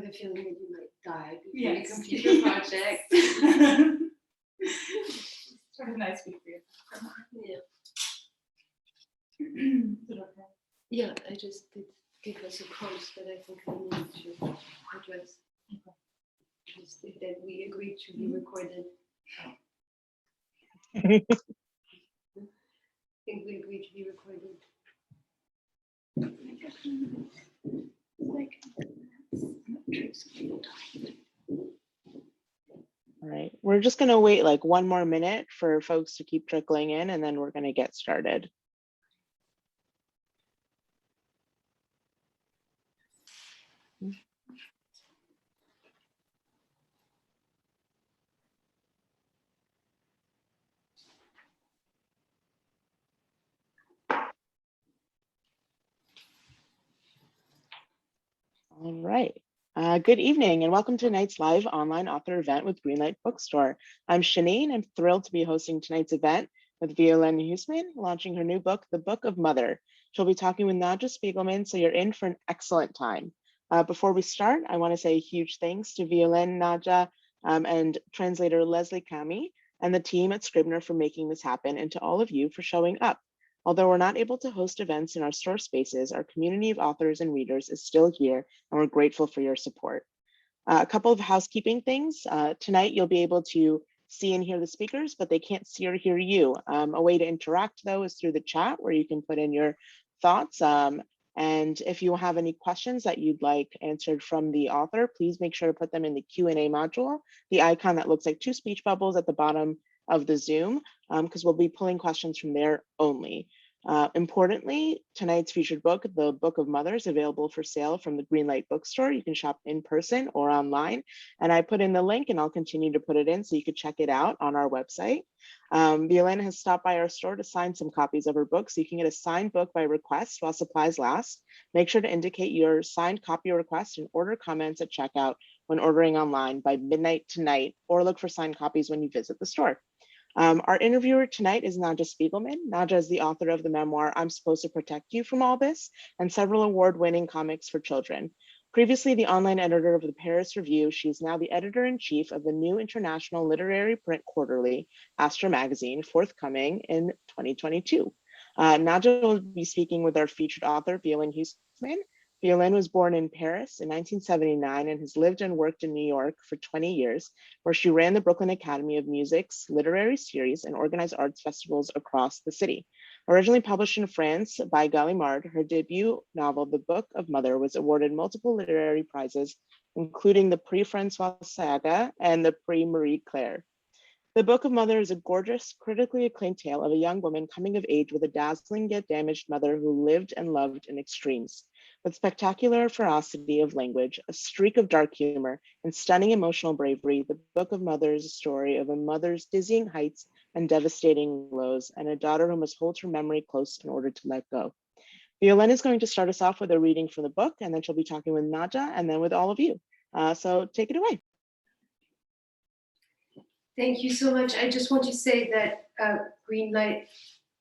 with a feeling that you might die before Yes. you complete your project. Sort of nice week for you. Yeah. Is it okay? Yeah, I just did give us a quote that I think I need to address. Okay. Just that we agreed to be recorded. I think we agreed to be recorded. All right, we're just going to wait like one more minute for folks to keep trickling in, and then we're going to get started. All right. Good evening and welcome to tonight's live online author event with Greenlight Bookstore. I'm Shanine. I'm thrilled to be hosting tonight's event with Violaine Huisman, launching her new book, The Book of Mother. She'll be talking with Nadja Spiegelman, so you're in for an excellent time. Before we start, I want to say a huge thanks to Violaine, Nadja, and translator Leslie Camhi and the team at Scribner for making this happen, and to all of you for showing up. Although we're not able to host events in our store spaces, our community of authors and readers is still here, and we're grateful for your support. A couple of housekeeping things. Tonight, you'll be able to see and hear the speakers, but they can't see or hear you. A way to interact, though, is through the chat, where you can put in your thoughts. And if you have any questions that you'd like answered from the author, please make sure to put them in the Q&A module, the icon that looks like two speech bubbles at the bottom of the Zoom, because we'll be pulling questions from there only. Importantly, tonight's featured book, The Book of Mother, is available for sale from the Greenlight Bookstore. You can shop in person or online. And I put in the link, and I'll continue to put it in so you could check it out on our website. Violaine has stopped by our store to sign some copies of her book, so you can get a signed book by request while supplies last. Make sure to indicate your signed copy request and order comments at checkout when ordering online by midnight tonight, or look for signed copies when you visit the store. Our interviewer tonight is Nadja Spiegelman. Nadja is the author of the memoir, I'm Supposed to Protect You from All This, and several award-winning comics for children. Previously the online editor of the Paris Review, she is now the editor-in-chief of the new international literary print quarterly, Astra Magazine, forthcoming in 2022. Nadja will be speaking with our featured author, Violaine Huisman. Violaine was born in Paris in 1979 and has lived and worked in New York for 20 years, where she ran the Brooklyn Academy of Music's literary series and organized arts festivals across the city. Originally published in France by Gallimard, her debut novel, The Book of Mother, was awarded multiple literary prizes, including the Prix François Saga and the Prix Marie Claire. The Book of Mother is a gorgeous, critically acclaimed tale of a young woman coming of age with a dazzling yet damaged mother who lived and loved in extremes. With spectacular ferocity of language, a streak of dark humor, and stunning emotional bravery, The Book of Mother is a story of a mother's dizzying heights and devastating lows, and a daughter who must hold her memory close in order to let go. Violaine is going to start us off with a reading from the book, and then she'll be talking with Nadja and then with all of you. So take it away. Thank you so much. I just want to say that Greenlight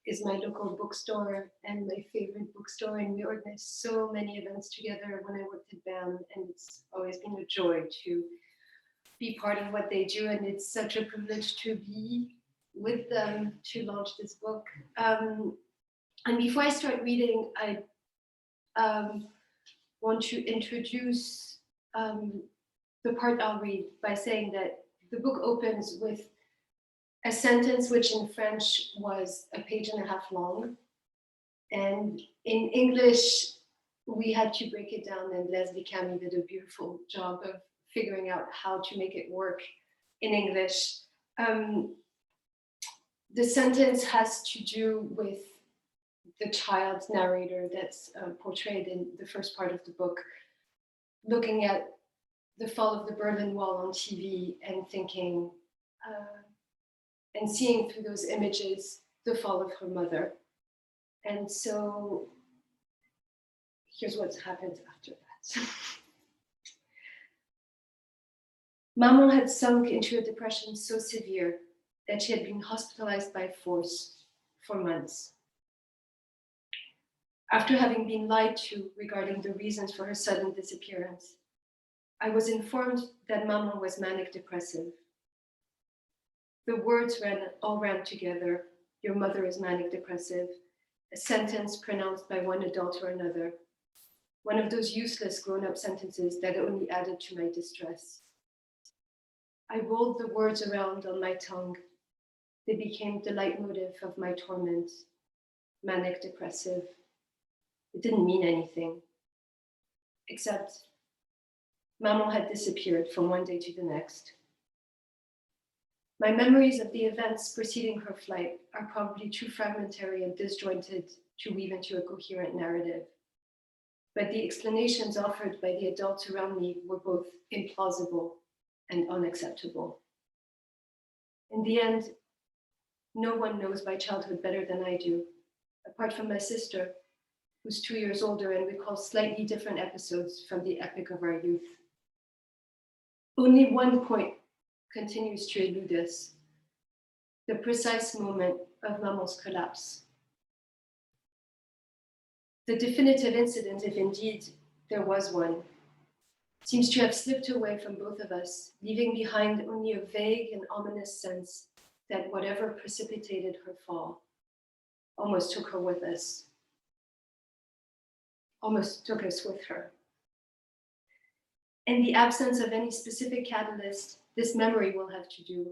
is my local bookstore and my favorite bookstore, and we organize so many events together when I worked at BAM, and it's always been a joy to be part of what they do, and it's such a privilege to be with them to launch this book. And before I start reading, I want to introduce the part I'll read by saying that the book opens with a sentence which in French was a page and a half long. And in English, we had to break it down, and Leslie Camhi did a beautiful job of figuring out how to make it work in English. The sentence has to do with the child narrator that's portrayed in the first part of the book, looking at the fall of the Berlin Wall on TV and thinking, and seeing through those images the fall of her mother. And so here's what's happened after that. Maman had sunk into a depression so severe that she had been hospitalized by force for months. After having been lied to regarding the reasons for her sudden disappearance, I was informed that Maman was manic depressive. The words all ran together. Your mother is manic depressive, a sentence pronounced by one adult or another. One of those useless grown-up sentences that only added to my distress. I rolled the words around on my tongue. They became the leitmotif of my torment. Manic depressive. It didn't mean anything, except Maman had disappeared from one day to the next. My memories of the events preceding her flight are probably too fragmentary and disjointed to weave into a coherent narrative. But the explanations offered by the adults around me were both implausible and unacceptable. In the end, no one knows my childhood better than I do, apart from my sister, who's 2 years older and recalls slightly different episodes from the epic of our youth. Only one point continues to elude us, the precise moment of Maman's collapse. The definitive incident, if indeed there was one, seems to have slipped away from both of us, leaving behind only a vague and ominous sense that whatever precipitated her fall almost took her with us, almost took us with her. In the absence of any specific catalyst, this memory will have to do.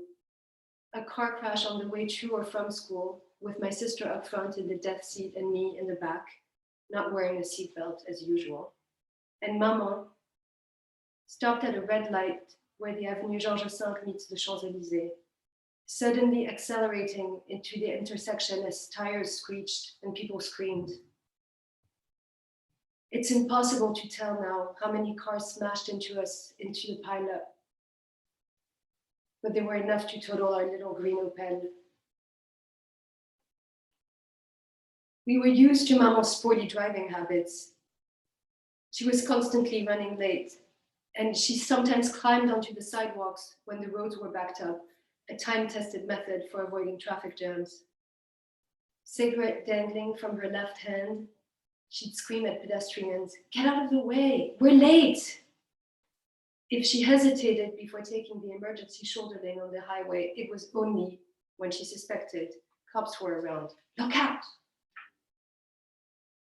A car crash on the way to or from school, with my sister up front in the death seat and me in the back, not wearing a seatbelt as usual. And Maman stopped at a red light where the Avenue Georges V meets the Champs-Élysées, suddenly accelerating into the intersection as tires screeched and people screamed. It's impossible to tell now how many cars smashed into us into the pileup, but they were enough to total our little green Opel. We were used to Maman's sporty driving habits. She was constantly running late, and she sometimes climbed onto the sidewalks when the roads were backed up, a time-tested method for avoiding traffic jams. Cigarette dangling from her left hand, she'd scream at pedestrians, "Get out of the way, we're late!" If she hesitated before taking the emergency shoulder lane on the highway, it was only when she suspected cops were around. Look out!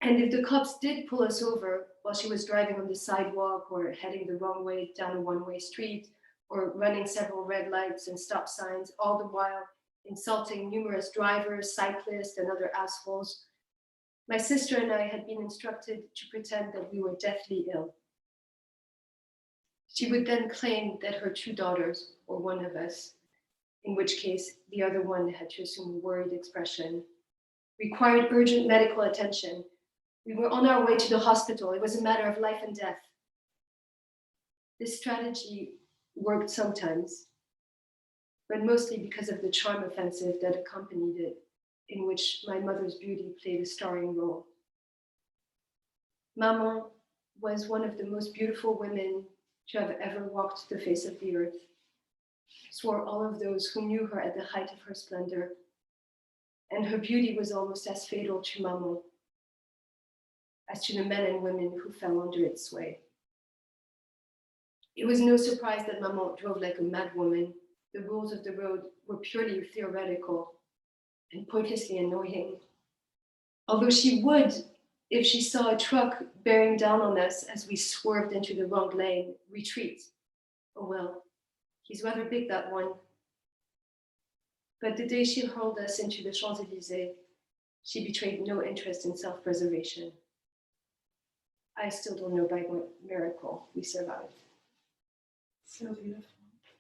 And if the cops did pull us over while she was driving on the sidewalk or heading the wrong way down a one-way street or running several red lights and stop signs, all the while insulting numerous drivers, cyclists, and other assholes, my sister and I had been instructed to pretend that we were deathly ill. She would then claim that her 2 daughters, or one of us, in which case the other one had to assume a worried expression, required urgent medical attention. We were on our way to the hospital. It was a matter of life and death. This strategy worked sometimes, but mostly because of the charm offensive that accompanied it, in which my mother's beauty played a starring role. Maman was one of the most beautiful women to have ever walked the face of the earth, swore all of those who knew her at the height of her splendor, and her beauty was almost as fatal to Maman as to the men and women who fell under its sway. It was no surprise that Maman drove like a madwoman. The rules of the road were purely theoretical and pointlessly annoying. Although she would, if she saw a truck bearing down on us as we swerved into the wrong lane, retreat. Oh well, he's rather big, that one. But the day she hurled us into the Champs-Élysées, she betrayed no interest in self-preservation. I still don't know by what miracle we survived. So beautiful.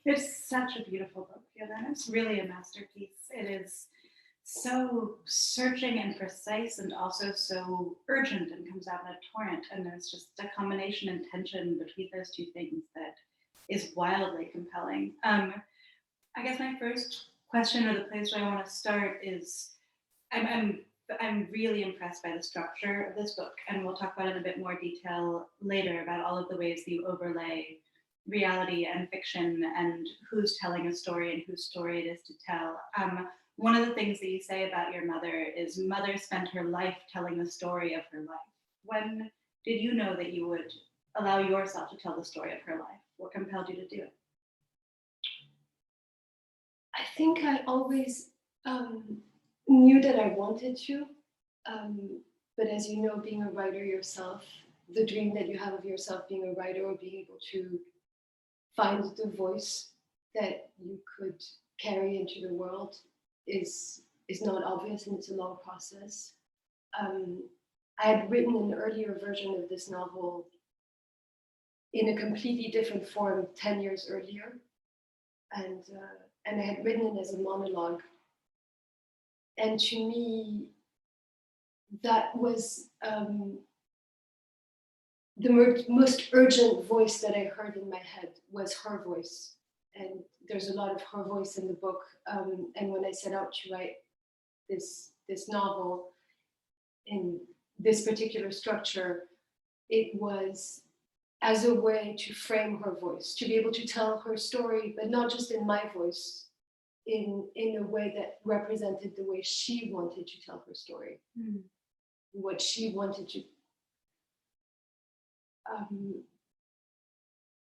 It's such a beautiful book, Violaine. It's really a masterpiece. It is so searching and precise and also so urgent and comes out in a torrent. And there's just a combination and tension between those two things that is wildly compelling. I guess my first question, or the place where I want to start, is I'm really impressed by the structure of this book, and we'll talk about it in a bit more detail later about all of the ways that you overlay reality and fiction and who's telling a story and whose story it is to tell. One of the things that you say about your mother is mother spent her life telling the story of her life. When did you know that you would allow yourself to tell the story of her life? What compelled you to do it? I think I always knew that I wanted to, but as you know, being a writer yourself, the dream that you have of yourself being a writer or being able to find the voice that you could carry into the world is not obvious, and it's a long process. I had written an earlier version of this novel in a completely different form 10 years earlier, and I had written it as a monologue. And to me, that was the most urgent voice that I heard in my head was her voice. And there's a lot of her voice in the book. And when I set out to write this novel in this particular structure, it was as a way to frame her voice, to be able to tell her story, but not just in my voice, in a way that represented the way she wanted to tell her story, what she wanted to,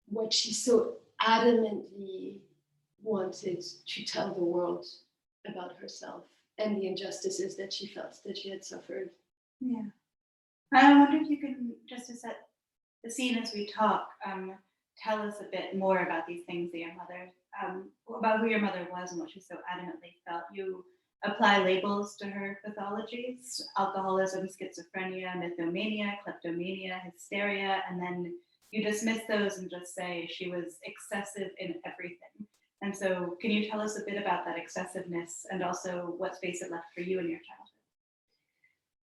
what she so adamantly wanted to tell the world about herself and the injustices that she felt that she had suffered. Yeah. I wonder if you can, just to set the scene as we talk, tell us a bit more about these things that your mother, about who your mother was and what she so adamantly felt. You apply labels to her pathologies: alcoholism, schizophrenia, mythomania, kleptomania, hysteria, and then you dismiss those and just say she was excessive in everything. And so can you tell us a bit about that excessiveness and also what space it left for you in your childhood?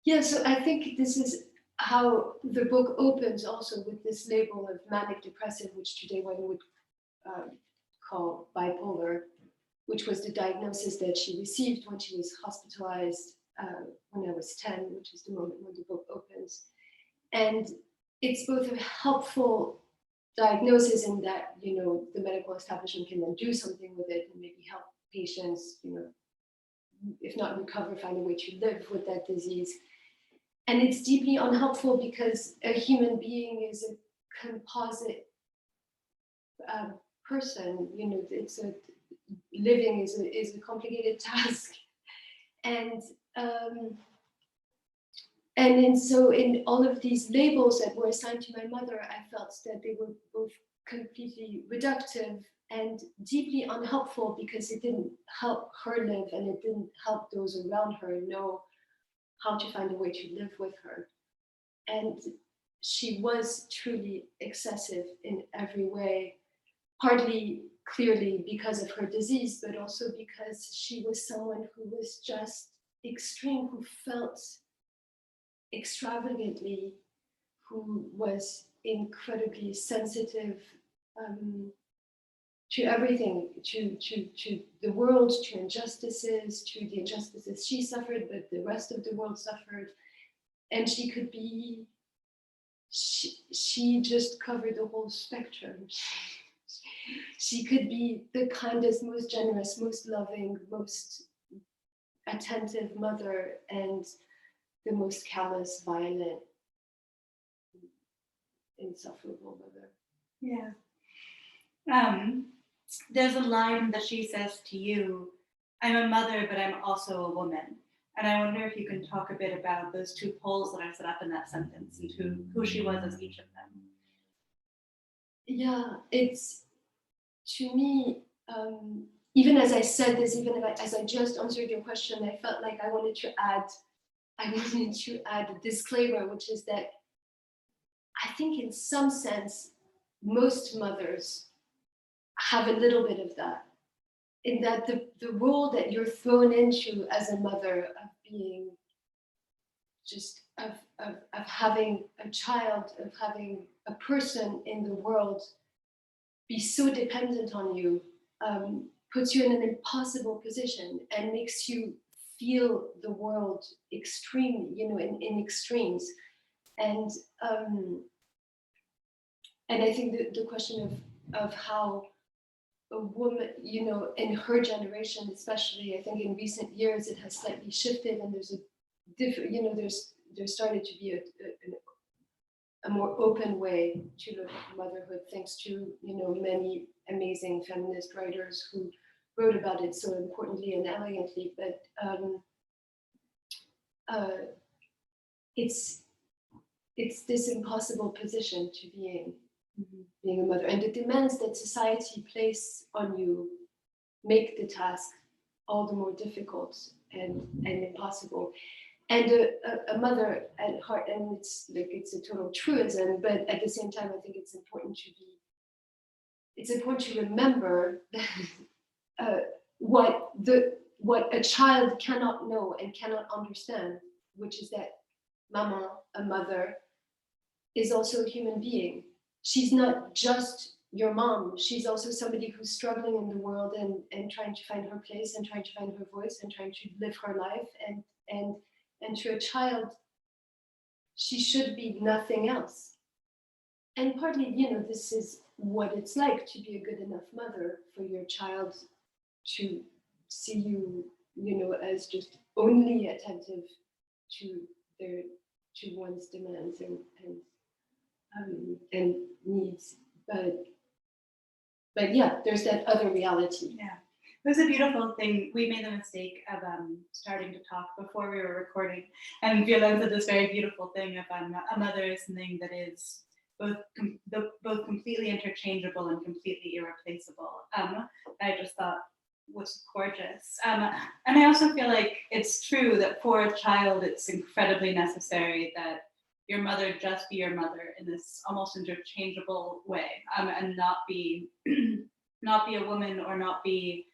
Yeah, so I think this is how the book opens also with this label of manic depressive, which today one would call bipolar, which was the diagnosis that she received when she was hospitalized when I was 10, which is the moment when the book opens. And it's both a helpful diagnosis in that, you know, the medical establishment can then do something with it and maybe help patients, you know, if not recover, find a way to live with that disease. And it's deeply unhelpful because a human being is a composite person. You know, living is a complicated task, and so in all of these labels that were assigned to my mother, I felt that they were both completely reductive and deeply unhelpful because it didn't help her live and it didn't help those around her know how to find a way to live with her. And she was truly excessive in every way, partly clearly because of her disease, but also because she was someone who was just extreme, who felt extravagantly, who was incredibly sensitive to everything, to the world, to injustices, to the injustices she suffered, but the rest of the world suffered. And she could be, she just covered the whole spectrum. She could be the kindest, most generous, most loving, most attentive mother, and the most callous, violent, insufferable mother. Yeah. There's a line that she says to you, "I'm a mother, but I'm also a woman." And I wonder if you can talk a bit about those two poles that are set up in that sentence and who she was as each of them. Yeah, it's, to me, even as I said this, even as I just answered your question, I felt like I wanted to add a disclaimer, which is that I think in some sense, most mothers have a little bit of that, in that the role that you're thrown into as a mother of being just of having a child, of having a person in the world be so dependent on you, puts you in an impossible position and makes you feel the world extremely, you know, in extremes. And I think the question of how a woman, you know, in her generation, especially, I think in recent years, it has slightly shifted, and there's a different, you know, there started to be a more open way to look at motherhood, thanks to many amazing feminist writers who wrote about it so importantly and elegantly. But it's this impossible position to being a mother, and the demands that society place on you make the task all the more difficult and impossible. And a mother at heart, and it's a total truism, but at the same time, I think it's important to remember that what a child cannot know and cannot understand, which is that Maman, a mother, is also a human being. She's not just your mom. She's also somebody who's struggling in the world and trying to find her place and trying to find her voice and trying to live her life. And to a child, she should be nothing else. And partly, this is what it's like to be a good enough mother, for your child to see you, as just only attentive to one's demands and needs. But yeah, there's that other reality. Yeah. It was a beautiful thing. We made the mistake of starting to talk before we were recording, and Violaine said this very beautiful thing of a mother is something that is both completely interchangeable and completely irreplaceable. I just thought was gorgeous. And I also feel like it's true that for a child, it's incredibly necessary that your mother just be your mother in this almost interchangeable way, and not be a woman, or not be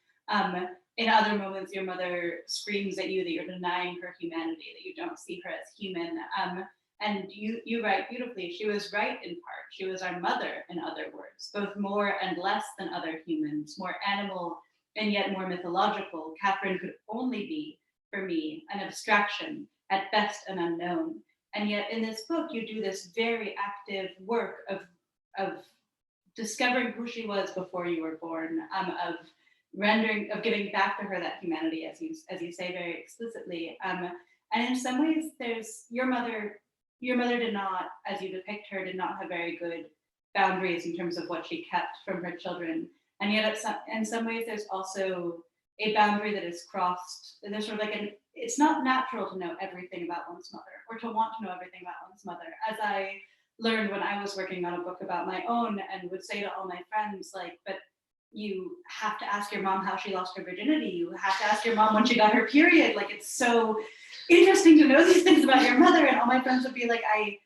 in other moments your mother screams at you that you're denying her humanity, that you don't see her as human. And you write beautifully. She was right in part. She was our mother, in other words, both more and less than other humans, more animal and yet more mythological. Catherine could only be, for me, an abstraction, at best an unknown. And yet in this book, you do this very active work of discovering who she was before you were born, of giving back to her that humanity, as you say very explicitly. And in some ways, there's your mother did not, as you depict her, did not have very good boundaries in terms of what she kept from her children. And yet in some ways, there's also a boundary that is crossed. There's sort of like it's not natural to know everything about one's mother, or to want to know everything about one's mother. As I learned when I was working on a book about my own, and would say to all my friends, but you have to ask your mom how she lost her virginity. You have to ask your mom when she got her period. It's so interesting to know these things about your mother. And all my friends would be like, I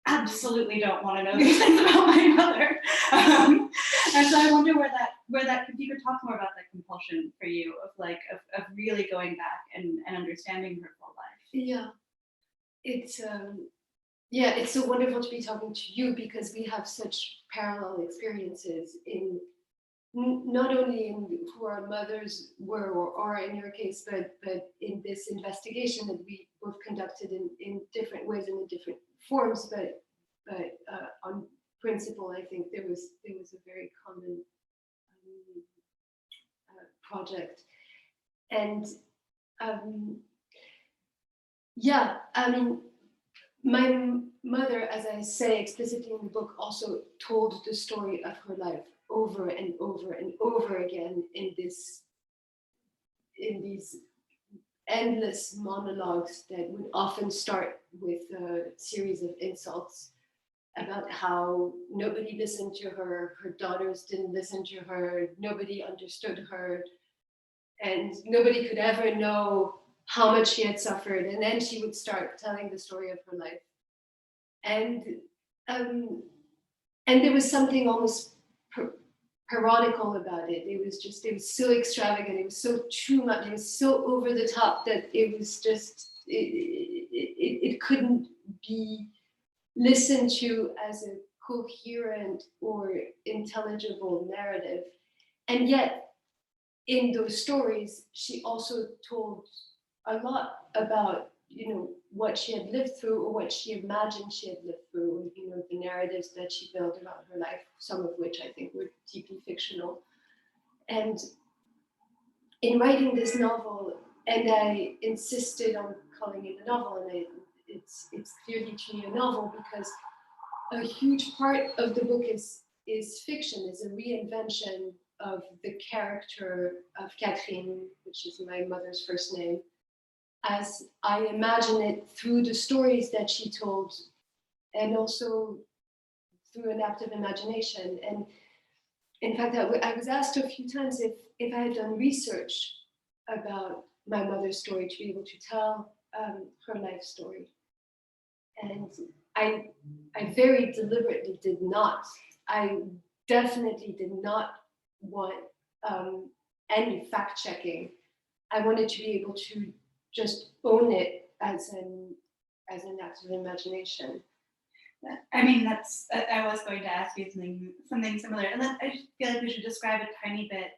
absolutely don't want to know these things about my mother. And so I wonder where that, if you could talk more about that compulsion for you of really going back and understanding her full life. Yeah, it's so wonderful to be talking to you, because we have such parallel experiences in not only in who our mothers were or are in your case, but in this investigation that we both conducted in different ways and in different forms, but on principle, I think there was a very common project. And yeah, I mean, my mother, as I say explicitly in the book, also told the story of her life over and over and over again in these endless monologues that would often start with a series of insults about how nobody listened to her, her daughters didn't listen to her, nobody understood her, and nobody could ever know how much she had suffered. And then she would start telling the story of her life. And there was something almost parodical about it. It was so extravagant. It was so too much. It was so over the top that it was just, it couldn't be listened to as a coherent or intelligible narrative. And yet, in those stories, she also told a lot about, what she had lived through, or what she imagined she had lived through, the narratives that she built about her life, some of which I think were deeply fictional. And in writing this novel, and I insisted on calling it a novel, and it's clearly to me a novel, because a huge part of the book is fiction, is a reinvention of the character of Catherine, which is my mother's first name, as I imagine it through the stories that she told, and also through an active imagination. And in fact, I was asked a few times if I had done research about my mother's story to be able to tell her life story. And I very deliberately did not. I definitely did not want any fact checking. I wanted to be able to just own it as an act of imagination. I mean, I was going to ask you something similar, and then I just feel like we should describe a tiny bit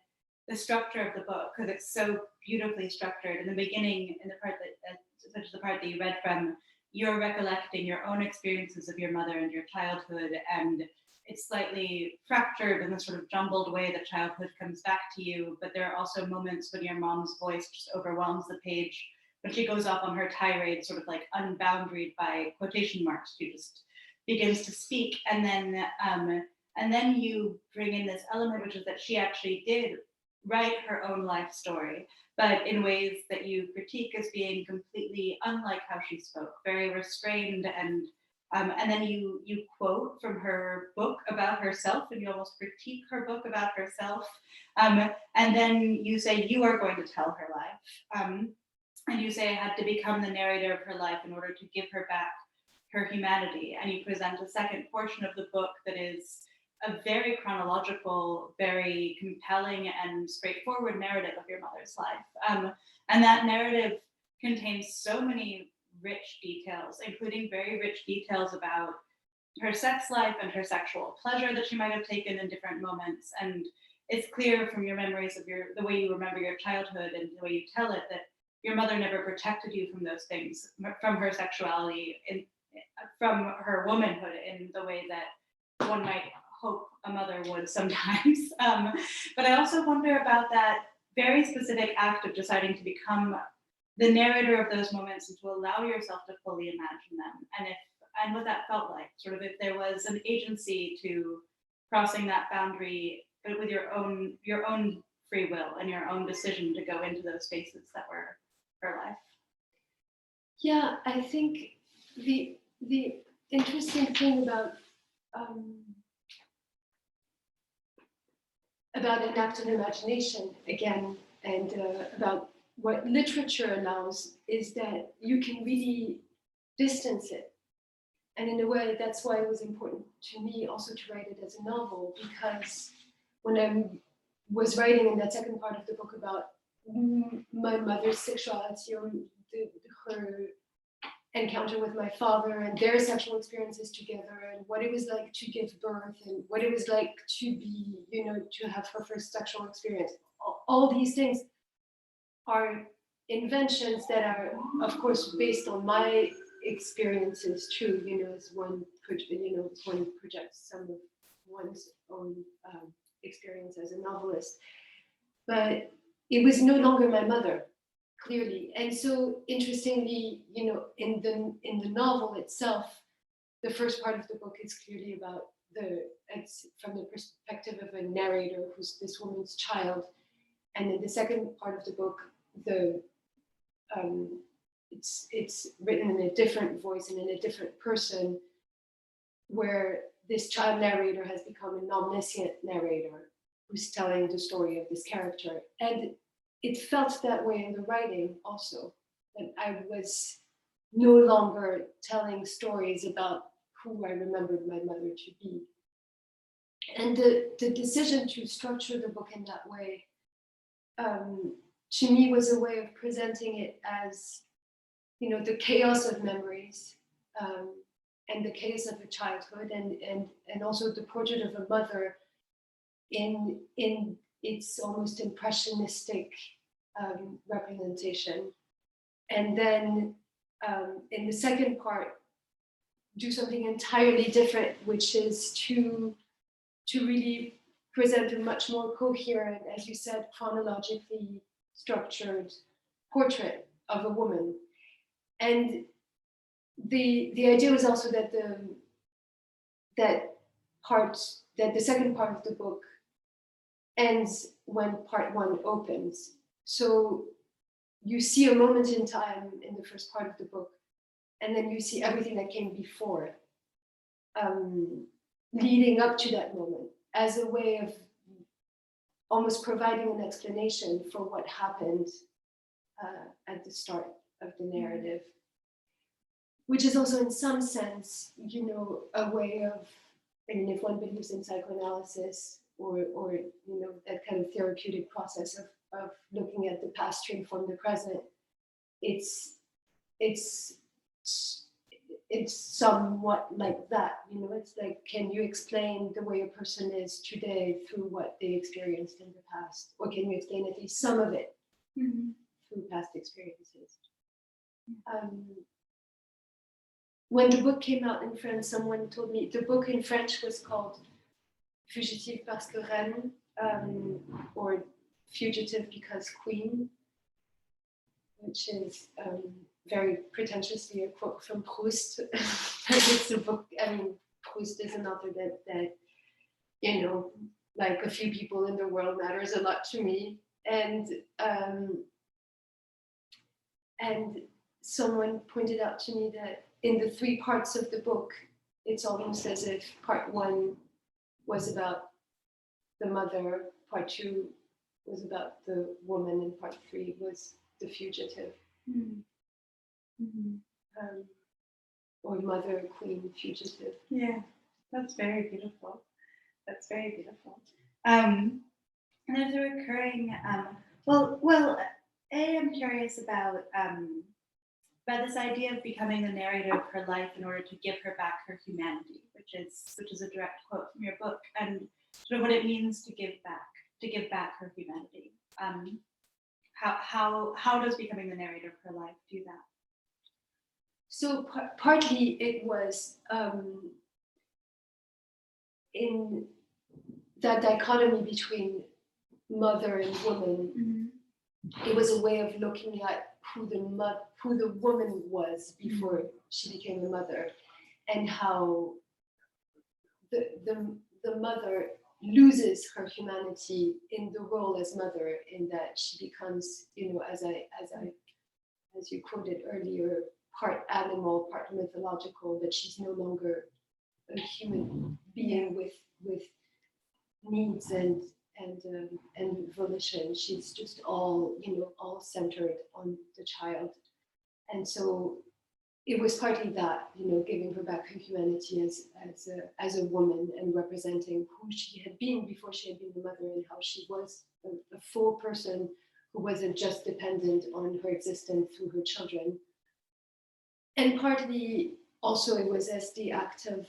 the structure of the book, because it's so beautifully structured. In the beginning, in the part such as the part that you read from, you're recollecting your own experiences of your mother and your childhood, and it's slightly fractured in the sort of jumbled way that childhood comes back to you. But there are also moments when your mom's voice just overwhelms the page, when she goes off on her tirade, sort of like unboundaried by quotation marks. She just begins to speak, and then you bring in this element, which is that she actually did write her own life story, but in ways that you critique as being completely unlike how she spoke, very restrained, and then you quote from her book about herself, and you almost critique her book about herself, and then you say you are going to tell her life, and you say I had to become the narrator of her life in order to give her back her humanity, and you present a second portion of the book that is a very chronological, very compelling and straightforward narrative of your mother's life. And that narrative contains so many rich details, including very rich details about her sex life and her sexual pleasure that she might have taken in different moments. And it's clear from your memories of the way you remember your childhood and the way you tell it, that your mother never protected you from those things, from her sexuality, from her womanhood, in the way that one might hope a mother would sometimes. But I also wonder about that very specific act of deciding to become the narrator of those moments and to allow yourself to fully imagine them, and what that felt like, sort of if there was an agency to crossing that boundary, but with your own free will and your own decision to go into those spaces that were her life. Yeah, I think the interesting thing about an active imagination, again, and about what literature allows, is that you can really distance it. And in a way, that's why it was important to me also to write it as a novel, because when I was writing in that second part of the book about my mother's sexuality, or her encounter with my father and their sexual experiences together, and what it was like to give birth, and what it was like to be, to have her first sexual experience. All these things are inventions that are, of course, based on my experiences too, as one projects some of one's own experience as a novelist. But it was no longer my mother, clearly. And so interestingly, in the novel itself, the first part of the book is clearly about it's from the perspective of a narrator who's this woman's child. And in the second part of the book, it's written in a different voice and in a different person, where this child narrator has become an omniscient narrator who's telling the story of this character. And it felt that way in the writing also, that I was no longer telling stories about who I remembered my mother to be. And the decision to structure the book in that way, to me, was a way of presenting it as, the chaos of memories, and the chaos of a childhood, and also the portrait of a mother in its almost impressionistic representation. And then in the second part, do something entirely different, which is to really present a much more coherent, as you said, chronologically structured portrait of a woman. And the idea was also that that the second part of the book ends when part one opens. So you see a moment in time in the first part of the book, and then you see everything that came before, leading up to that moment, as a way of almost providing an explanation for what happened at the start of the narrative, which is also in some sense, a way of, I mean, if one believes in psychoanalysis or that kind of therapeutic process of looking at the past to inform the present, it's somewhat like that. It's like, can you explain the way a person is today through what they experienced in the past, or can you explain at least some of it through past experiences? When the book came out in France, someone told me the book in French was called Fugitive parce que reine, or Fugitive because queen, which is very pretentiously a quote from Proust. It's a book, I mean, Proust is an author that like a few people in the world matters a lot to me. And someone pointed out to me that in the three parts of the book, it's almost as if part one was about the mother, part two was about the woman, and part three was the fugitive. Or mother, queen, fugitive. Yeah, that's very beautiful. That's very beautiful. And there's a recurring, I'm curious about this idea of becoming the narrator of her life in order to give her back her humanity, which is a direct quote from your book, and sort of what it means to give back her humanity. How does becoming the narrator of her life do that? So partly it was in that dichotomy between mother and woman. It was a way of looking at who the woman was before she became a mother, and how the mother loses her humanity in the role as mother, in that she becomes, as you quoted earlier, part animal, part mythological, that she's no longer a human being with needs and volition. She's just all centered on the child. And so it was partly that, giving her back her humanity as a woman, and representing who she had been before she had been a mother, and how she was a full person who wasn't just dependent on her existence through her children. And partly also it was as the act of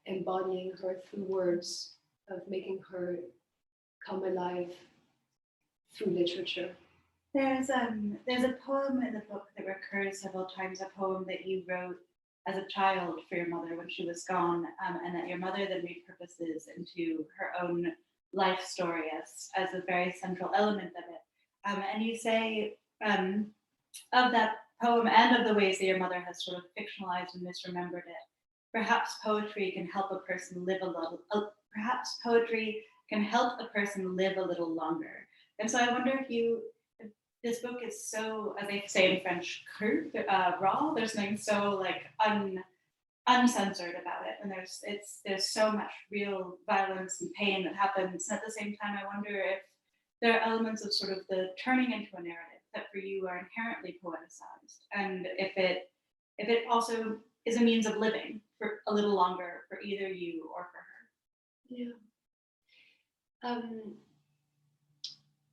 embodying her through words, of making her come alive through literature. There's a poem in the book that recurs several times, a poem that you wrote as a child for your mother when she was gone, and that your mother then repurposes into her own life story as a very central element of it. And you say of that poem and of the ways that your mother has sort of fictionalized and misremembered it, perhaps poetry can help a person live a little longer. And so I wonder if this book is so, as they say in French, cru, raw. There's something so like uncensored about it, and there's so much real violence and pain that happens. And at the same time, I wonder if there are elements of sort of the turning into a narrative that for you are inherently poeticized, and if it also is a means of living for a little longer for either you or for her. Yeah.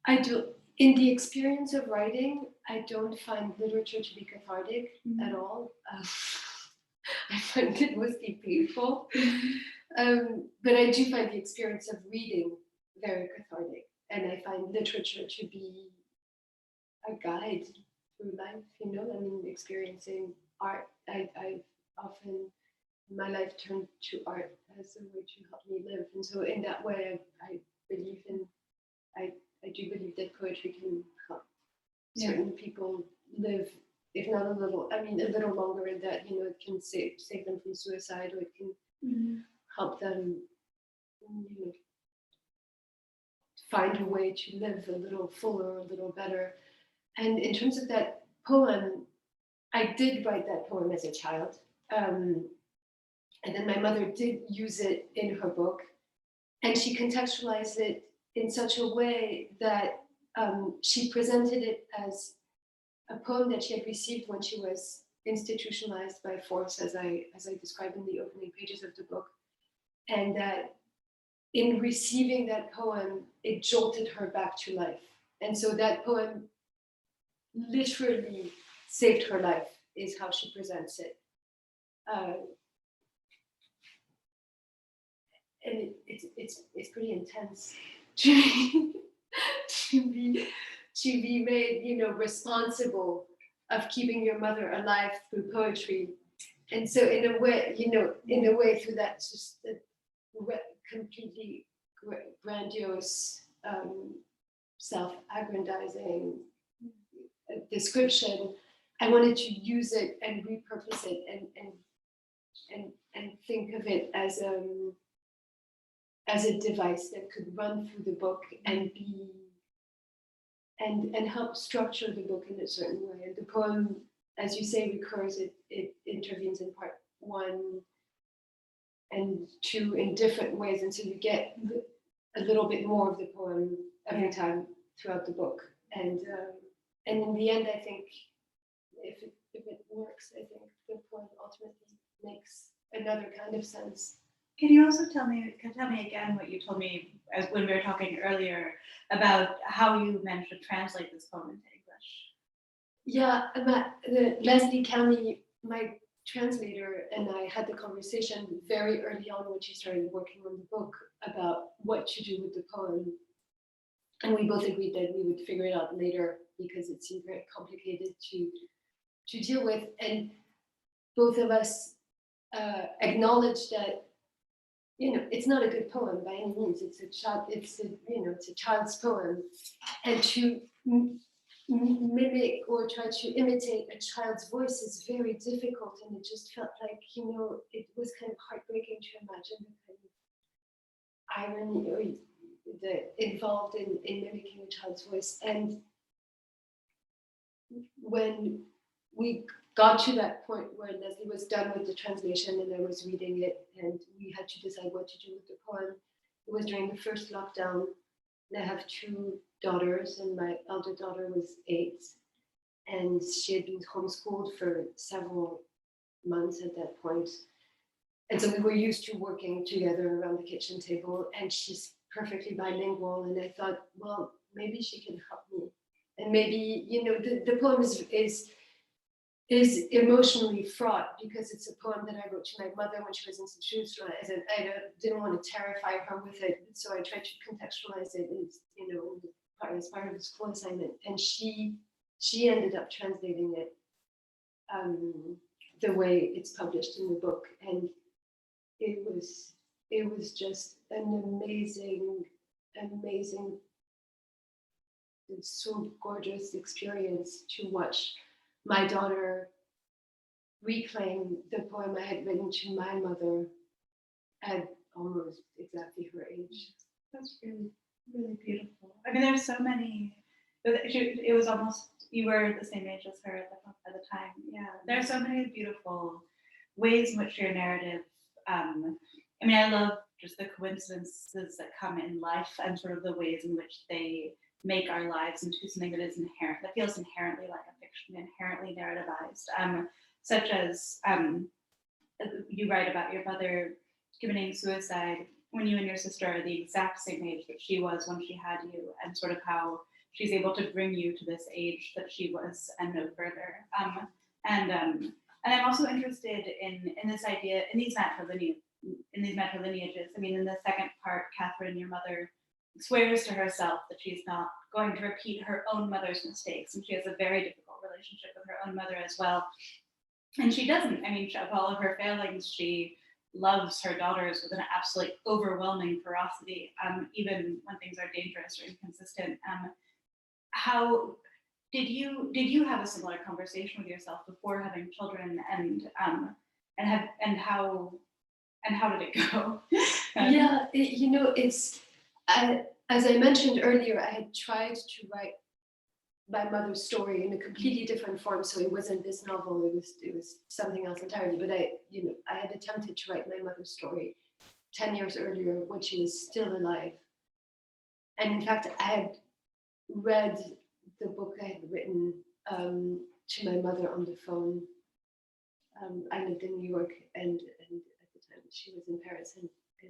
I do. In the experience of writing, I don't find literature to be cathartic at all. I find it mostly painful. But I do find the experience of reading very cathartic. And I find literature to be a guide through life, experiencing art. I've often in my life turned to art as a way to help me live. And so in that way, I do believe that poetry can help certain people live if not a little, I mean, a little longer, in that, you know, it can save them from suicide, or it can help them, you know, find a way to live a little fuller, a little better. And in terms of that poem, I did write that poem as a child. And then my mother did use it in her book, and she contextualized it in such a way that she presented it as a poem that she had received when she was institutionalized by force, as I described in the opening pages of the book, and that in receiving that poem, it jolted her back to life. And so that poem literally saved her life, is how she presents it. And it's pretty intense to be made, you know, responsible of keeping your mother alive through poetry. And so in a way, you know, in a way, through that just completely grandiose, self-aggrandizing description, I wanted to use it and repurpose it and think of it as a device that could run through the book and be and help structure the book in a certain way. And the poem, as you say, recurs. It intervenes in part 1 and 2 in different ways, and so you get a little bit more of the poem every time throughout the book. And in the end, I think if it works, I think the poem ultimately makes another kind of sense. Can you also tell me again what you told me when we were talking earlier about how you managed to translate this poem into English? Yeah, Leslie Camhi, my translator, and I had the conversation very early on when she started working on the book about what to do with the poem. And we both agreed that we would figure it out later because it seemed very complicated to deal with. And both of us acknowledged that, you know, it's not a good poem by any means. It's a child's poem, and to mimic or try to imitate a child's voice is very difficult. And it just felt like, you know, it was kind of heartbreaking to imagine the kind of irony that involved in mimicking a child's voice. And when we got to that point where Leslie was done with the translation and I was reading it, and we had to decide what to do with the poem, it was during the first lockdown. And I have 2 daughters, and my elder daughter was 8, and she had been homeschooled for several months at that point. And so we were used to working together around the kitchen table, and she's perfectly bilingual. And I thought, well, maybe she can help me. And maybe, you know, the poem is emotionally fraught because it's a poem that I wrote to my mother when she was institutionalized, and I didn't want to terrify her with it. So I tried to contextualize it as, you know, as part of the school assignment. And she ended up translating it the way it's published in the book. And it was just an amazing, so gorgeous experience to watch my daughter reclaim the poem I had written to my mother at almost exactly her age. That's really, really beautiful. I mean, there's so many. It was almost, you were the same age as her at the time. Yeah, there are so many beautiful ways in which your narrative. I mean, I love just the coincidences that come in life and sort of the ways in which they make our lives into something that is inherent, that feels inherently like a fiction, inherently narrativized, such as you write about your mother committing suicide when you and your sister are the exact same age that she was when she had you, and sort of how she's able to bring you to this age that she was and no further. And I'm also interested in this idea, in these matrilineages. I mean, in the second part, Catherine, your mother, swears to herself that she's not going to repeat her own mother's mistakes, and she has a very difficult relationship with her own mother as well. And she doesn't, I mean, of all of her failings, she loves her daughters with an absolutely overwhelming ferocity, even when things are dangerous or inconsistent. How did you have a similar conversation with yourself before having children, and how did it go? Yeah, it's as I mentioned earlier, I had tried to write my mother's story in a completely different form, so it wasn't this novel. It was something else entirely. But I had attempted to write my mother's story 10 years earlier when she was still alive, and in fact, I had read the book I had written to my mother on the phone. I lived in New York, and at the time she was in Paris, and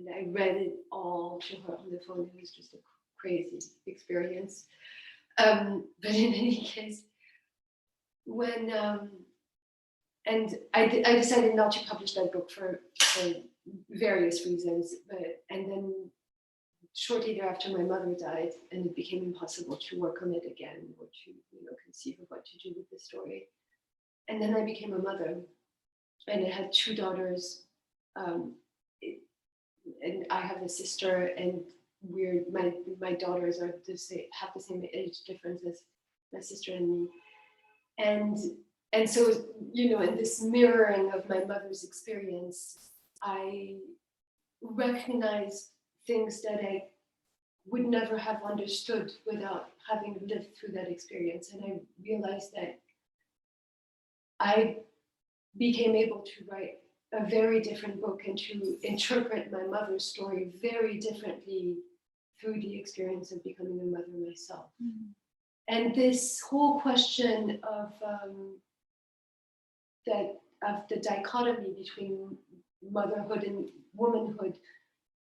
I read it all to her on the phone. It was just a crazy experience. But in any case, when and I decided not to publish that book for various reasons, and then shortly thereafter my mother died, and it became impossible to work on it again or to conceive of what to do with the story. And then I became a mother, and I had 2 daughters, and I have a sister, and my daughters are have the same age difference as my sister and me, and so in this mirroring of my mother's experience, I recognized things that I would never have understood without having lived through that experience, and I realized that I became able to write a very different book and to interpret my mother's story very differently through the experience of becoming a mother myself. Mm-hmm. And this whole question of the dichotomy between motherhood and womanhood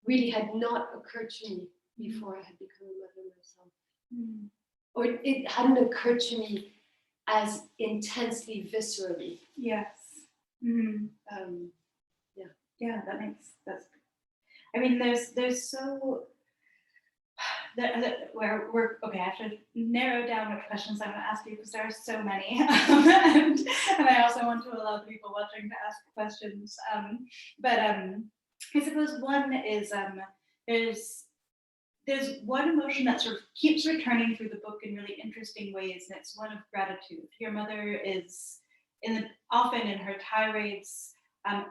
really had not occurred to me before I had become a mother myself. Mm. Or it hadn't occurred to me as intensely viscerally. Yes. Mm. Yeah, that's. I mean, there's so. Where we're okay. I have to narrow down which questions I'm going to ask you because there are so many, and I also want to allow the people watching to ask questions. But I suppose one is there's one emotion that sort of keeps returning through the book in really interesting ways, and it's one of gratitude. Your mother is often in her tirades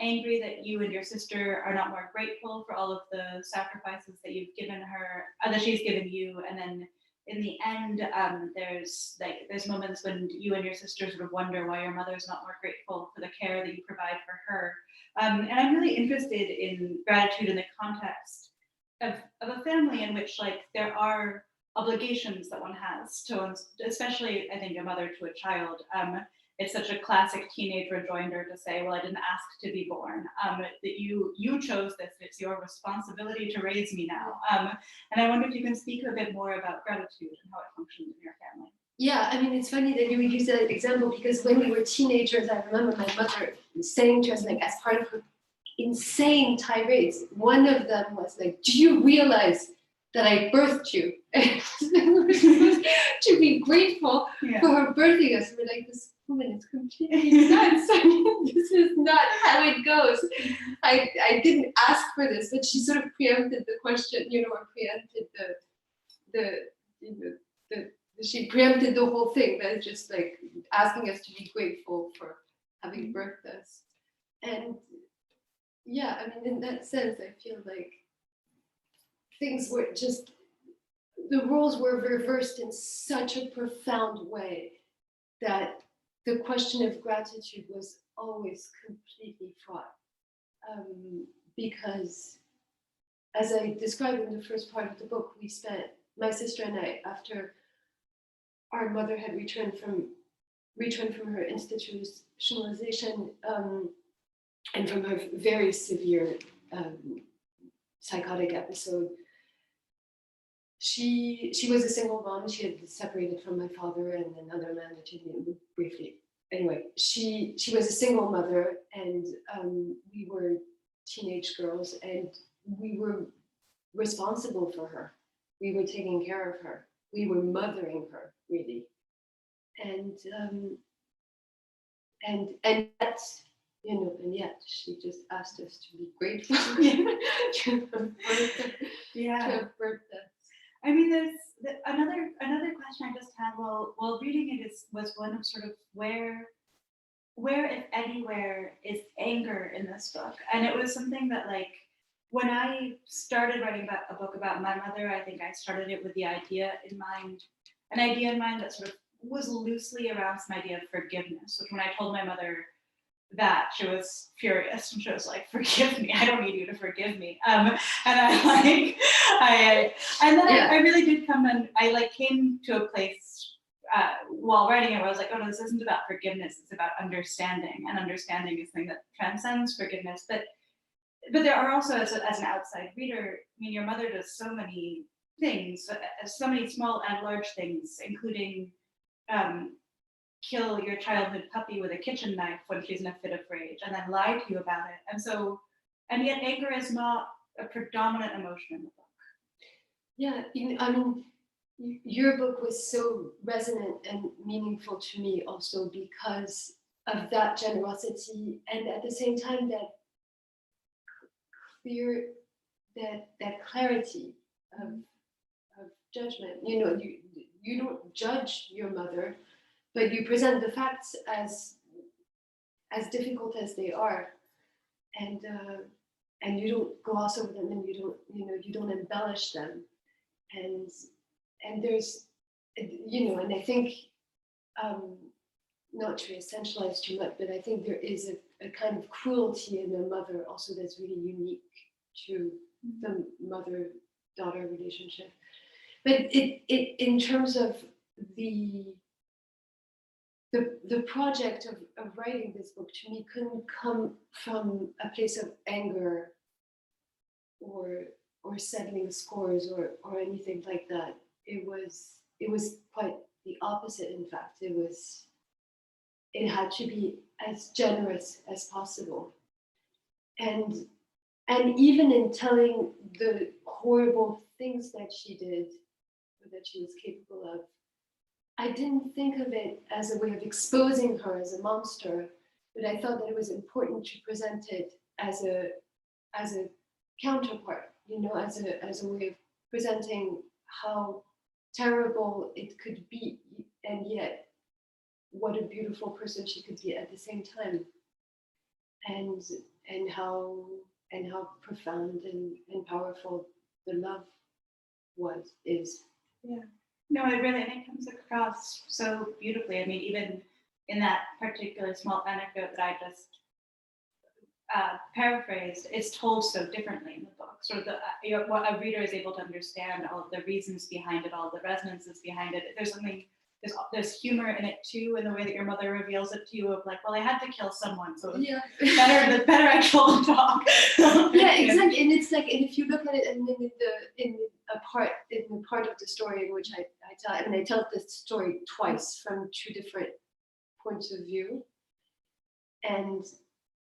angry that you and your sister are not more grateful for all of the sacrifices that you've given her, that she's given you, and then in the end, there's moments when you and your sister sort of wonder why your mother's not more grateful for the care that you provide for her. And I'm really interested in gratitude in the context of a family in which there are obligations that one has to, especially I think a mother to a child. It's such a classic teenage rejoinder to say, well, I didn't ask to be born, that you chose this, it's your responsibility to raise me now. And I wonder if you can speak a bit more about gratitude and how it functions in your family. Yeah, I mean, it's funny that you would use that example because when we were teenagers, I remember my mother saying to us, as part of her insane tirades, one of them was do you realize that I birthed you? And we're supposed to be grateful for her birthing us. We're this woman is completely nuts. I mean, this is not how it goes. I didn't ask for this, but she sort of preempted the question, or preempted she preempted the whole thing. That is just asking us to be grateful for having birthed us. And yeah, I mean, in that sense, I feel things were just, the roles were reversed in such a profound way that the question of gratitude was always completely fraught. Because as I described in the first part of the book, we spent, my sister and I, after our mother had returned from her institutionalization and from her very severe psychotic episode, she was a single mom. She had separated from my father and another man that she knew briefly. Anyway, she was a single mother, and we were teenage girls, and we were responsible for her. We were taking care of her. We were mothering her, really. And yet, and yet she just asked us to be grateful to have birthed us. I mean, there's another question I just had while reading it was one of sort of where if anywhere is anger in this book, and it was something that like when I started writing about a book about my mother, I think I started it with an idea in mind that sort of was loosely around some idea of forgiveness. Which when I told my mother that, she was furious and she was like, "Forgive me! I don't need you to forgive me." And I really did come, and I like came to a place while writing it where I was like, "Oh no, this isn't about forgiveness. It's about understanding, and understanding is something that transcends forgiveness." But there are also, as an outside reader, I mean, your mother does so many things, so many small and large things, including kill your childhood puppy with a kitchen knife when she's in a fit of rage, and then lie to you about it. And yet anger is not a predominant emotion in the book. Yeah, I mean, your book was so resonant and meaningful to me also because of that generosity, and at the same time that clarity of judgment. You don't judge your mother, but you present the facts as difficult as they are, and you don't gloss over them, and you don't embellish them, and there's and I think not to essentialize too much, but I think there is a kind of cruelty in a mother also that's really unique to the mother-daughter relationship. But it in terms of the project of writing this book, to me, couldn't come from a place of anger or settling scores or anything like that. It was quite the opposite. In fact, it had to be as generous as possible, and even in telling the horrible things that she did or that she was capable of, I didn't think of it as a way of exposing her as a monster, but I thought that it was important to present it as a counterpart, as a way of presenting how terrible it could be, and yet what a beautiful person she could be at the same time, and how profound and powerful the love is. Yeah. No, it comes across so beautifully. I mean, even in that particular small anecdote that I just paraphrased, it's told so differently in the book. Sort of what a reader is able to understand, all of the reasons behind it, all of the resonances behind it. There's humor in it too, in the way that your mother reveals it to you of like, well, I had to kill someone, so better I kill a dog. Yeah, exactly. And it's like, and if you look at it, and then in the part of the story in which I tell this story twice from two different points of view, and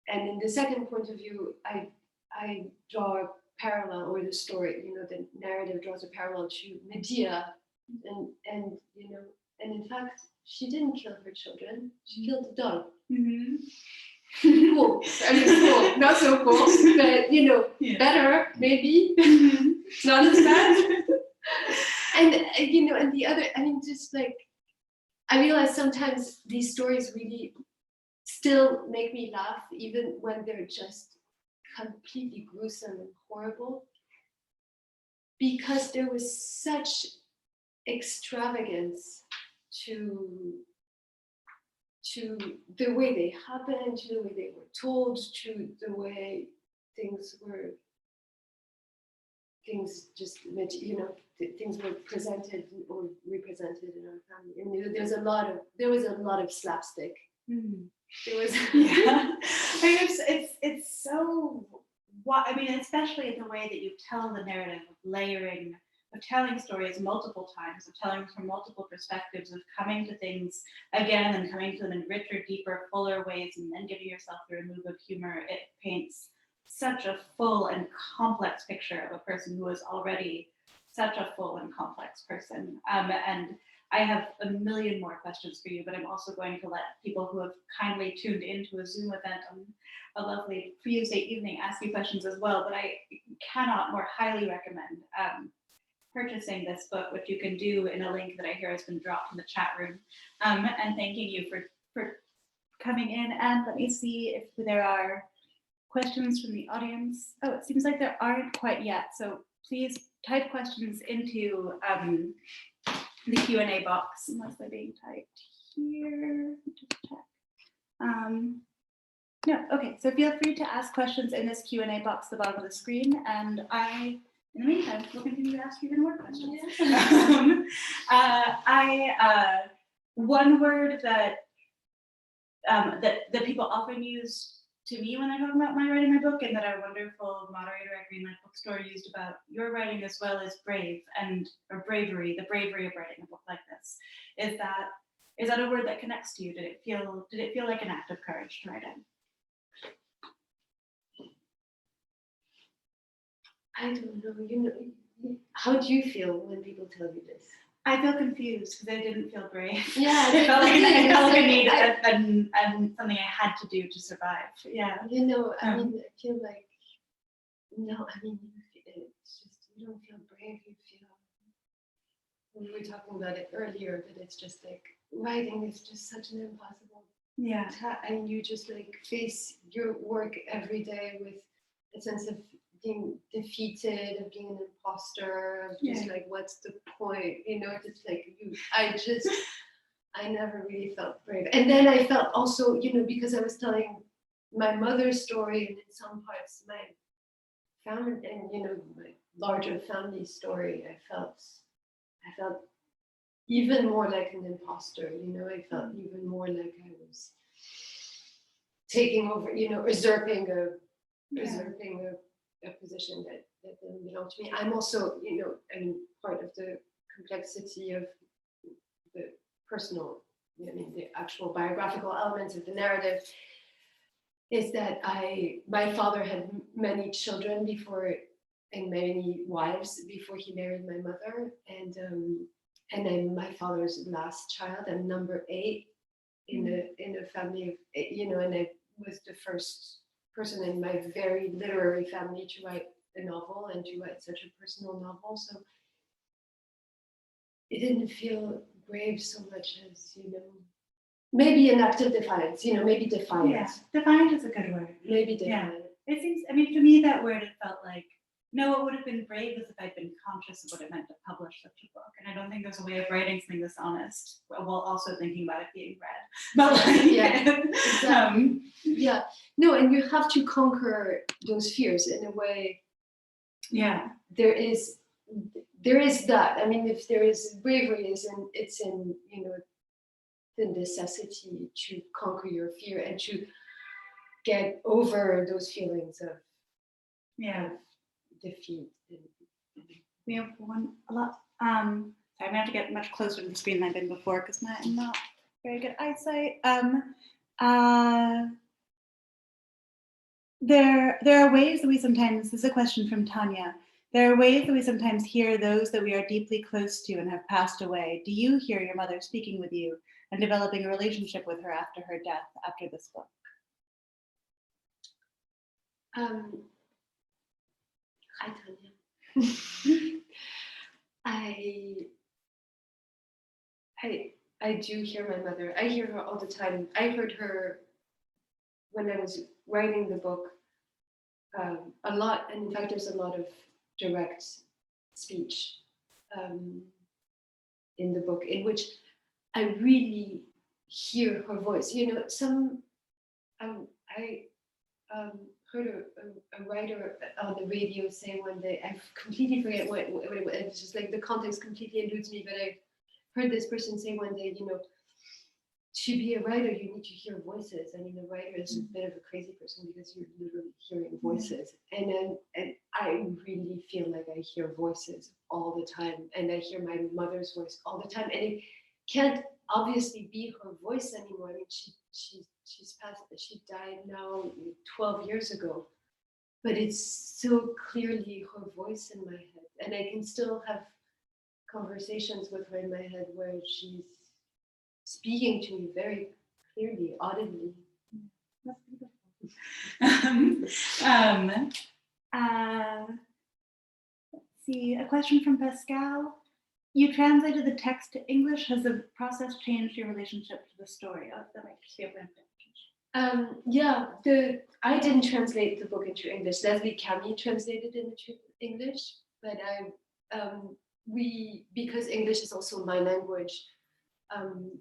in the second point of view, I draw a parallel, or the story, the narrative draws a parallel to Medea, and in fact, she didn't kill her children. She killed the dog. Mm-hmm. Cool. I mean, cool. Not so cool, but better maybe. Not as bad. And and the other, I mean, just like, I realize sometimes these stories really still make me laugh, even when they're just completely gruesome and horrible, because there was such extravagance to the way they happened, to the way they were told, to the way things were presented or represented in our family. And there was a lot of slapstick. Mm. There was yeah. I mean, it's so, I mean, especially the way that you tell the narrative of layering, of telling stories multiple times, of telling from multiple perspectives, of coming to things again and coming to them in richer, deeper, fuller ways, and then giving yourself the remove of humor. It paints such a full and complex picture of a person who is already such a full and complex person. And I have a million more questions for you, but I'm also going to let people who have kindly tuned into a Zoom event on a lovely Tuesday evening ask you questions as well. But I cannot more highly recommend purchasing this book, which you can do in a link that I hear has been dropped in the chat room. And thanking you for coming in. And let me see if there are questions from the audience. Oh, it seems like there aren't quite yet. So please type questions into the Q&A box, unless they're being typed here. Just check. No, okay, so feel free to ask questions in this Q&A box at the bottom of the screen, and in the meantime, we'll continue to ask you even more questions. One word that that people often use to me when I talk about my writing my book, and that our wonderful moderator at Greenlight Bookstore used about your writing as well, is brave or bravery, the bravery of writing a book like this. Is that a word that connects to you? Did it feel like an act of courage to write it? I don't know. How do you feel when people tell you this? I feel confused because I didn't feel brave. Yeah, it felt like a need and something I had to do to survive. Yeah. I mean, I feel like, no, I mean, it's just, you don't feel brave, you feel, we were talking about it earlier, but it's just like, writing is just such an impossible task, and you just like face your work every day with a sense of being defeated, of being an imposter, of just like, what's the point? It's like I never really felt brave. And then I felt also, because I was telling my mother's story, and in some parts my family, and my larger family story, I felt even more like an imposter. I felt even more like I was taking over, usurping a position that didn't belong to me. I'm also, part of the complexity of the personal, the actual biographical elements of the narrative is that my father had many children and many wives before he married my mother, and I'm my father's last child. I'm number 8 in a family of 8, and I was the first person in my very literary family to write a novel and to write such a personal novel. So it didn't feel brave so much as, maybe an act of defiance, maybe defiance. Yeah, defiant is a good word. Maybe defiant. Yeah. It seems, to me, that word, it felt like, no, what would have been brave is if I'd been conscious of what it meant to publish such a book. And I don't think there's a way of writing something this honest while also thinking about it being read. But Exactly. Yeah. No, and you have to conquer those fears in a way. Yeah. There is that. If there is bravery, it's in the necessity to conquer your fear and to get over those feelings of defeat. We have a lot. Sorry, I'm gonna have to get much closer to the screen than I've been before because I'm not very good eyesight. There are ways that we sometimes, this is a question from Tanya. There are ways that we sometimes hear those that we are deeply close to and have passed away. Do you hear your mother speaking with you and developing a relationship with her after her death, after this book? Hi, Tanya. I do hear my mother. I hear her all the time. I heard her when I was writing the book a lot, and in fact, there's a lot of direct speech in the book in which I really hear her voice. I heard a writer on the radio say one day, I completely forget what it was. It's just like the context completely eludes me, but I heard this person say one day, to be a writer, you need to hear voices. A writer is a bit of a crazy person because you're literally hearing voices. And I really feel like I hear voices all the time, and I hear my mother's voice all the time. And it can't obviously be her voice anymore. She's passed. She died now 12 years ago, but it's so clearly her voice in my head, and I can still have conversations with her in my head where she's speaking to me very clearly, audibly. That's beautiful. Let's see, a question from Pascal. You translated the text to English. Has the process changed your relationship to the story? Oh, that might just be a Yeah, I didn't translate the book into English. Leslie Camhi translated it into English, but because English is also my language,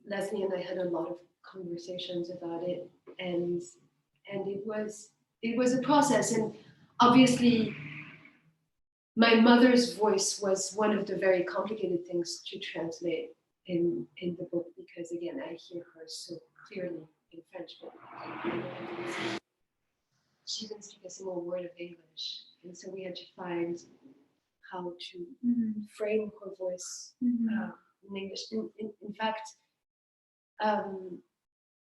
Leslie and I had a lot of conversations about it, and it was a process, and obviously my mother's voice was one of the very complicated things to translate in the book, because again, I hear her so clearly in French, but she didn't speak a single word of English, and so we had to find how to frame her voice in English. In fact,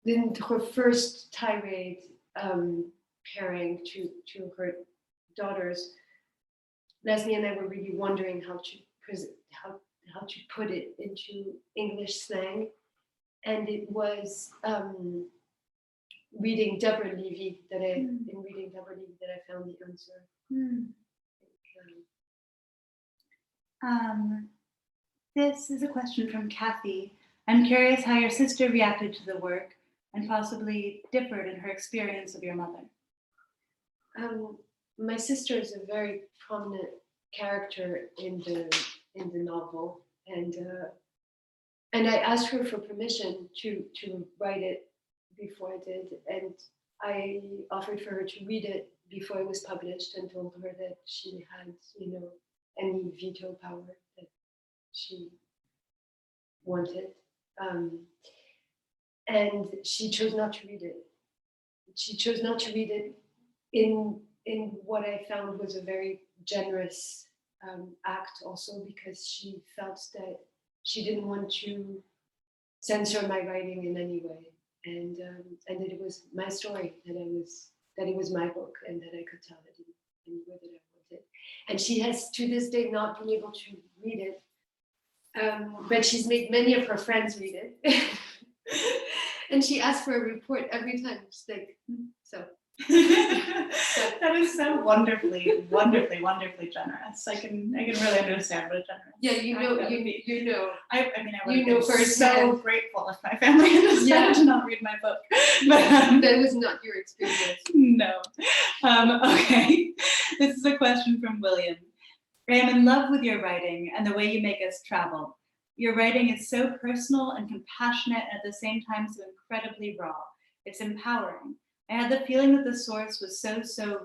in her first tirade, pairing to her daughters, Leslie and I were really wondering how to put it into English slang, and it was reading Deborah Levy that I found the answer. This is a question from Kathy. I'm curious how your sister reacted to the work and possibly differed in her experience of your mother. My sister is a very prominent character in the novel, and I asked her for permission to write it before I did, and I offered for her to read it before it was published, and told her that she had, any veto power that she wanted, and she chose not to read it. She chose not to read it in what I found was a very generous act, also because she felt that she didn't want to censor my writing in any way, and that it was my story, that it was my book, and that I could tell it in any way that I wanted. And she has to this day not been able to read it, but she's made many of her friends read it. And she asks for a report every time. She's like, so. That is so wonderfully generous. I can really understand what a generous. Yeah, you know. I would be first so grateful if my family decided to not read my book. But that was not your experience. No. Okay. This is a question from William. I am in love with your writing and the way you make us travel. Your writing is so personal and compassionate, and at the same time so incredibly raw. It's empowering. I had the feeling that the source was so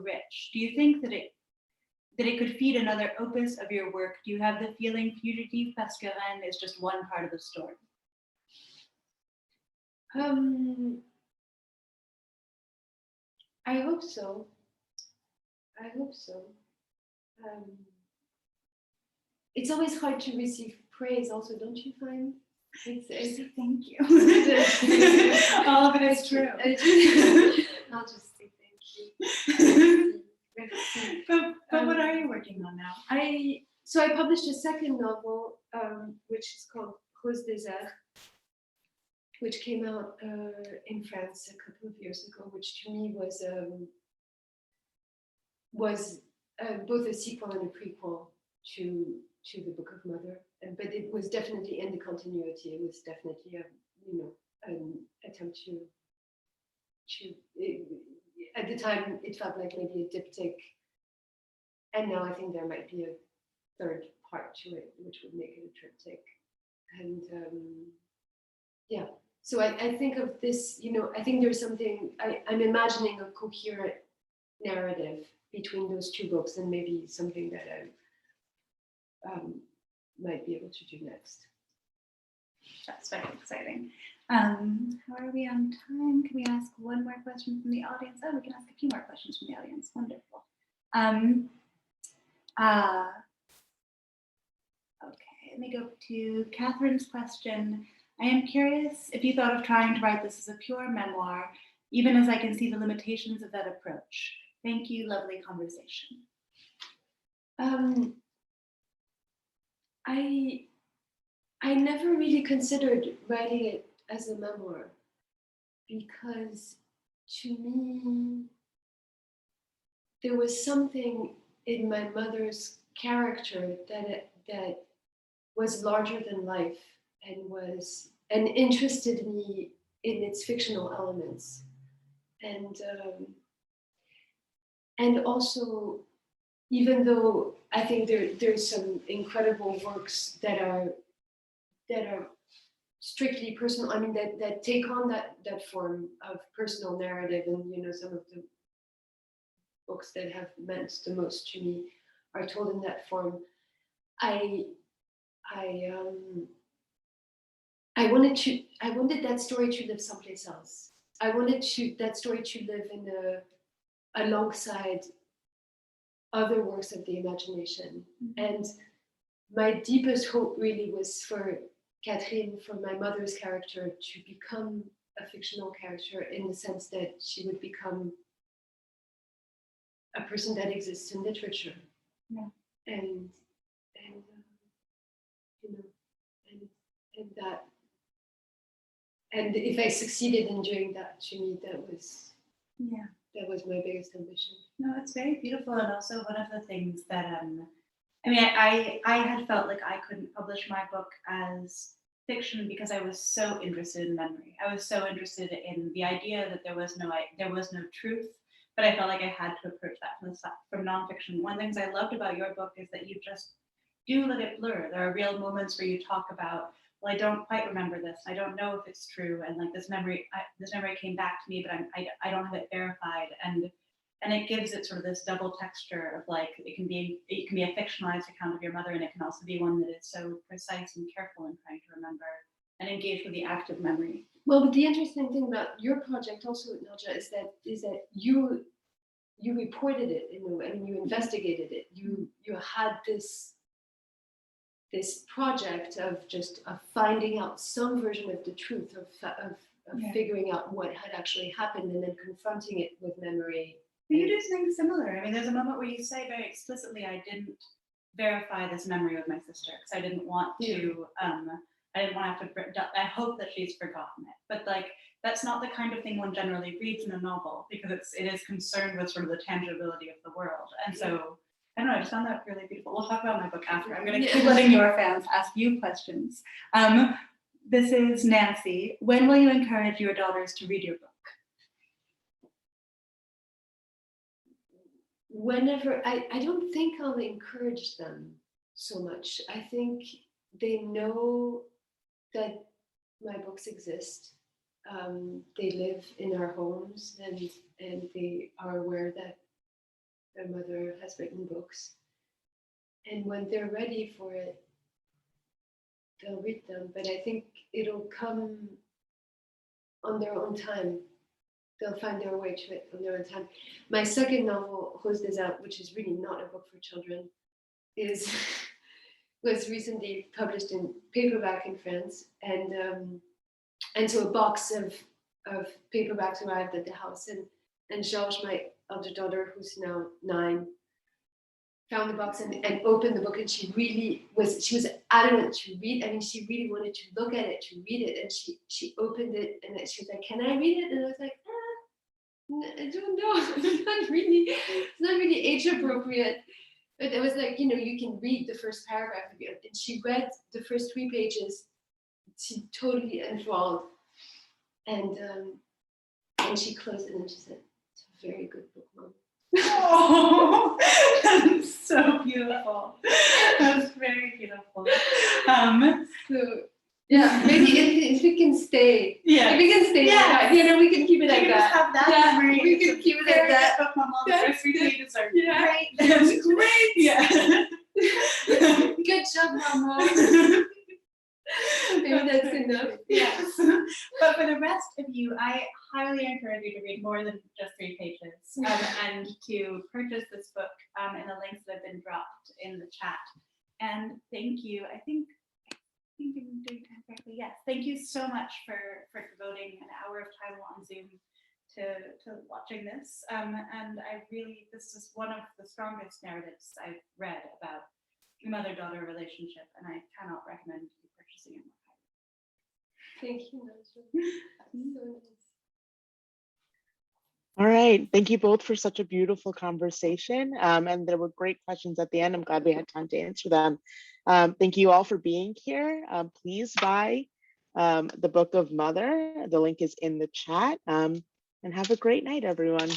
rich. Do you think that it could feed another opus of your work? Do you have the feeling Fugitive Pasquerine is just one part of the story? I hope so. It's always hard to receive praise also, don't you find? It's thank you. All of it is true. I'll just say thank you. But what are you working on now? I published a second novel, which is called Rose Désert, which came out in France a couple of years ago, which to me was both a sequel and a prequel to the Book of Mother, but it was definitely in the continuity. It was definitely an attempt to at the time it felt like maybe a diptych, and now I think there might be a third part to it, which would make it a triptych. And so I think of this, I think there's something, I'm imagining a coherent narrative between those two books, and maybe something that I might be able to do next. That's very exciting. How are we on time? Can we ask one more question from the audience? Oh, we can ask a few more questions from the audience. Wonderful. Okay, let me go to Catherine's question. I am curious if you thought of trying to write this as a pure memoir, even as I can see the limitations of that approach. Thank you, lovely conversation. I never really considered writing it as a memoir, because to me, there was something in my mother's character that was larger than life and interested me in its fictional elements, and also, even though I think there's some incredible works that are strictly personal, I mean that take on that form of personal narrative, and some of the books that have meant the most to me are told in that form. I wanted that story to live someplace else. I wanted that story to live alongside other works of the imagination. Mm-hmm. And my deepest hope really was for Catherine, for my mother's character, to become a fictional character, in the sense that she would become a person that exists in literature. Yeah. And that, and if I succeeded in doing that, to me, that was my biggest ambition. No, it's very beautiful, and also one of the things that I had felt like I couldn't publish my book as fiction because I was so interested in memory. I was so interested in the idea that there was no truth, but I felt like I had to approach that from nonfiction. One of the things I loved about your book is that you just do let it blur. There are real moments where you talk about, well, I don't quite remember this. I don't know if it's true, and like this memory came back to me, but I don't have it verified, and it gives it sort of this double texture of like it can be a fictionalized account of your mother, and it can also be one that is so precise and careful in trying to remember and engage with the active memory. Well, but the interesting thing about your project also, Nadja, is that you reported it, and you investigated it. You had this project of finding out some version of the truth, of figuring out what had actually happened, and then confronting it with memory. But you do something similar. I mean, there's a moment where you say very explicitly, I didn't verify this memory with my sister because I didn't want to, I didn't want to have to, I hope that she's forgotten it. But like, that's not the kind of thing one generally reads in a novel, because it is concerned with sort of the tangibility of the world. And so, I don't know, I just found that really beautiful. We'll talk about my book after. I'm going to keep letting your fans ask you questions. This is Nancy. When will you encourage your daughters to read your book? Whenever, I don't think I'll encourage them so much. I think they know that my books exist. They live in our homes, and they are aware that their mother has written books. And when they're ready for it, they'll read them. But I think it'll come on their own time. They'll find their way to it on their own time. My second novel, Rose des Alpes, which is really not a book for children, was recently published in paperback in France, and so a box of paperbacks arrived at the house, and Georges, my elder daughter, who's now 9, found the box and opened the book, and she was adamant to read. I mean, she really wanted to look at it, to read it, and she opened it, and she was like, "Can I read it?" And I was like, I don't know. It's not really age appropriate. But it was like, you can read the first paragraph of it. And she read the first 3 pages. She totally enthralled. And she closed it and she said, "It's a very good book, Mom." Oh, that's so beautiful. That's very beautiful. So yeah, maybe if we can stay. Yeah. If we can stay like that. We can keep it like that. Just have that memory. We can keep it like that. Book, Mom, all the first 3 pages are great. That's great. Yeah. Good job, Mama. Maybe that's enough. Yes. But for the rest of you, I highly encourage you to read more than just 3 pages, and to purchase this book in the links that have been dropped in the chat. And thank you. I think I'm doing that correctly. Yes. Thank you so much for devoting an hour of time on Zoom to watching this. And this is one of the strongest narratives I've read about mother-daughter relationship, and I cannot recommend you purchasing it more highly. Thank you, Nadja. So nice. All right. Thank you both for such a beautiful conversation. And there were great questions at the end. I'm glad we had time to answer them. Thank you all for being here. Please buy the book of Mother. The link is in the chat. And have a great night, everyone.